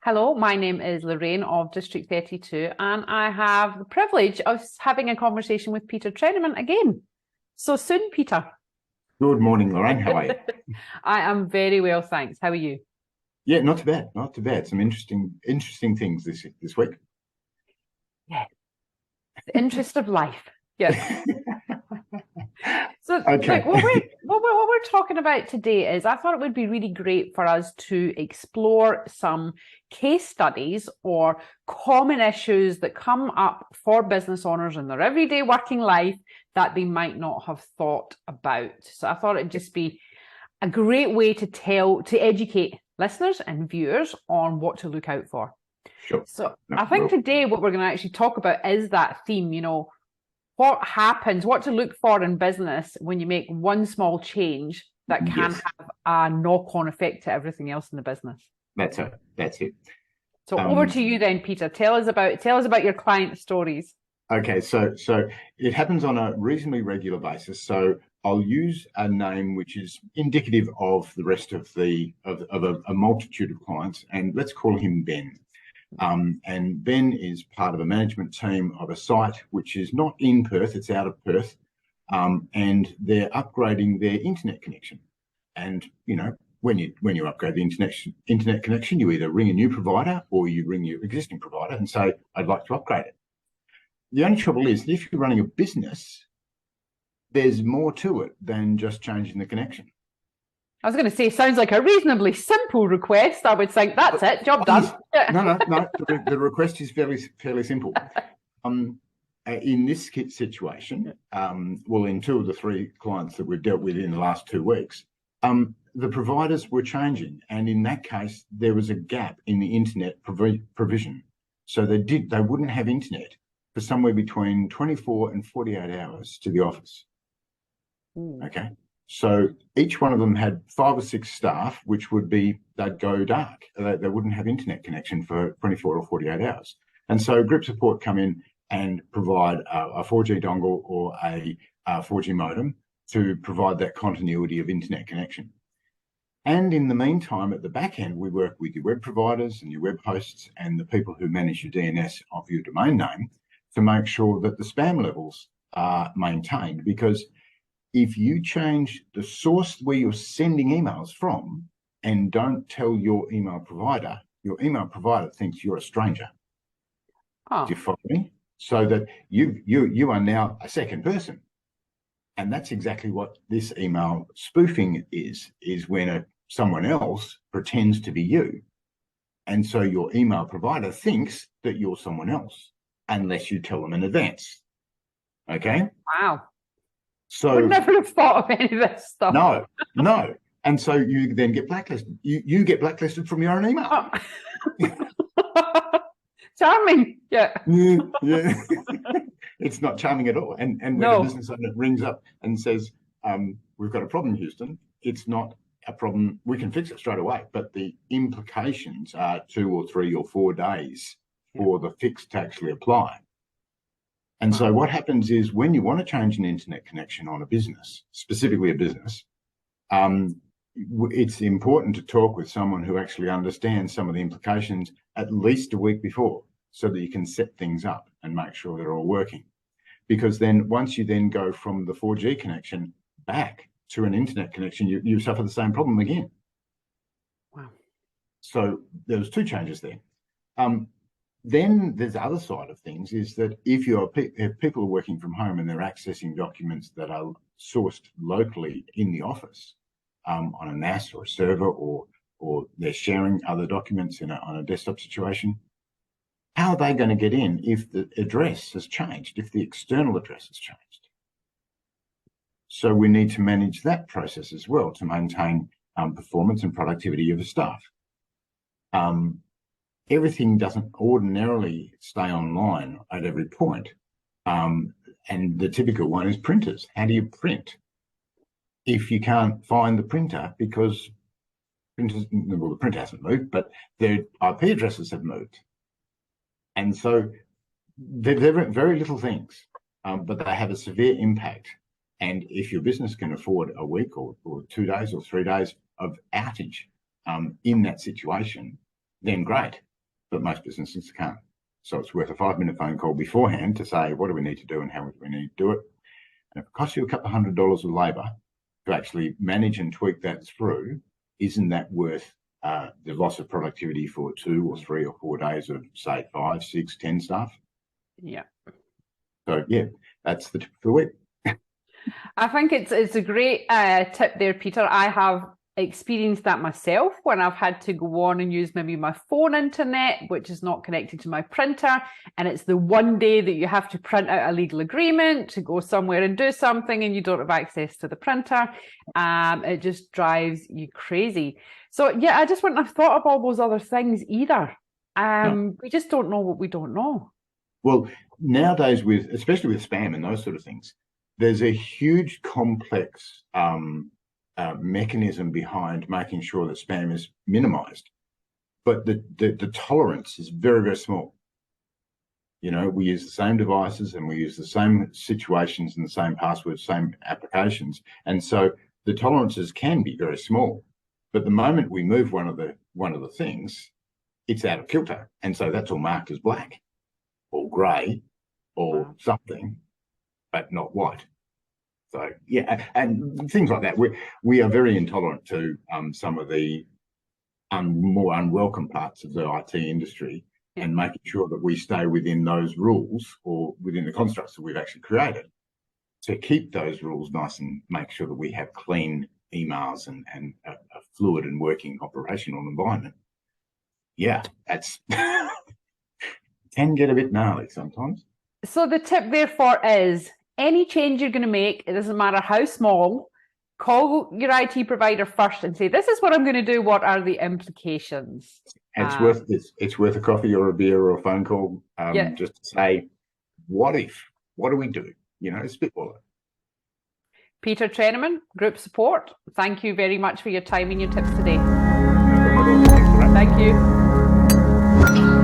Hello, my name is Lorraine of District 32, and I have the privilege of having a conversation with Peter Treneman again. So soon, Peter. Good morning, Lorraine. How are you? I am very well, thanks. How are you? Yeah, not too bad. Not too bad. Some interesting things this week. Yeah, the interest of life. Yeah. So, Okay. look, what we're talking about today is I thought it would be really great for us to explore some case studies or common issues that come up for business owners in their everyday working life that they might not have thought about. So I thought it'd just be a great way to educate listeners and viewers on what to look out for. Sure. So I think today what we're going to actually talk about is that theme, what happens, what to look for in business when you make one small change that can have a knock-on effect to everything else in the business. That's it. So over to you then, Peter. Tell us about your client stories. Okay, so it happens on a reasonably regular basis. So I'll use a name which is indicative of the rest of a multitude of clients, and let's call him Ben. And Ben is part of a management team of a site which is not in Perth, it's out of Perth, and they're upgrading their internet connection. And when you upgrade the internet connection, you either ring a new provider or you ring your existing provider and say, "I'd like to upgrade it." The only trouble is that if you're running a business, there's more to it than just changing the connection. I was going to say, sounds like a reasonably simple request. I would think that's it, job done. No. The request is fairly simple. In this situation, in two of the three clients that we've dealt with in the last 2 weeks, the providers were changing, and in that case, there was a gap in the internet provision. So they wouldn't have internet for somewhere between 24 and 48 hours to the office. Okay. So each one of them had 5 or 6 staff, which they'd go dark. They wouldn't have internet connection for 24 or 48 hours. And so Grip Support come in and provide a 4G dongle or a 4G modem to provide that continuity of internet connection. And in the meantime, at the back end, we work with your web providers and your web hosts and the people who manage your DNS of your domain name to make sure that the spam levels are maintained, because if you change the source where you're sending emails from and don't tell your email provider thinks you're a stranger. Oh. Do you follow me? So that you are now a second person. And that's exactly what this email spoofing is when someone else pretends to be you. And so your email provider thinks that you're someone else, unless you tell them in advance. Okay? Wow. So would never have thought of any of this stuff. No. And so you then get blacklisted. You get blacklisted from your own email. Oh. Charming. Yeah. It's not charming at all. And when a business owner rings up and says, "We've got a problem, Houston," it's not a problem. We can fix it straight away. But the implications are 2 or 3 or 4 days for the fix to actually apply. And so what happens is when you want to change an internet connection on a business, specifically a business, it's important to talk with someone who actually understands some of the implications at least a week before, so that you can set things up and make sure they're all working. Because then once you then go from the 4G connection back to an internet connection, you suffer the same problem again. Wow. So there's 2 changes there. Then there's the other side of things, is that if people are working from home and they're accessing documents that are sourced locally in the office on a NAS or a server, or they're sharing other documents on a desktop situation, how are they going to get in if the address has changed, if the external address has changed? So we need to manage that process as well to maintain performance and productivity of the staff. Everything doesn't ordinarily stay online at every point. And the typical one is printers. How do you print if you can't find the printer because the printer hasn't moved, but their IP addresses have moved? And so they're very little things, but they have a severe impact. And if your business can afford a week or 2 days or 3 days of outage in that situation, then great. but most businesses can't. So it's worth a 5-minute phone call beforehand to say, what do we need to do and how do we need to do it? And if it costs you a couple of $100 of labour to actually manage and tweak that through, isn't that worth the loss of productivity for 2 or 3 or 4 days of, say, 5, 6, 10 staff? Yeah. So, yeah, that's the tip for the week. I think it's a great tip there, Peter. I have experienced that myself when I've had to go on and use maybe my phone internet, which is not connected to my printer, and it's the one day that you have to print out a legal agreement to go somewhere and do something and you don't have access to the printer. It just drives you crazy. So yeah, I just wouldn't have thought of all those other things either. No. We just don't know what we don't know. Well, nowadays, especially with spam and those sort of things, there's a huge complex mechanism behind making sure that spam is minimized, but the tolerance is very, very small. You know, we use the same devices and we use the same situations and the same passwords, same applications, and so the tolerances can be very small. But the moment we move one of the things, it's out of kilter, and so that's all marked as black or grey or something, but not white. So yeah, and things like that. We are very intolerant to some of the more unwelcome parts of the IT industry, and making sure that we stay within those rules or within the constructs that we've actually created to keep those rules nice and make sure that we have clean emails and a fluid and working operational environment. Yeah, that's can get a bit gnarly sometimes. So the tip therefore is, any change you're going to make, it doesn't matter how small, call your IT provider first and say, this is what I'm going to do. What are the implications? And it's worth a coffee or a beer or a phone call, just to say, what if? What do we do? You know, spitball it. Peter Treneman, Group Support, thank you very much for your time and your tips today. No problem at all. Thanks for that. Thank you.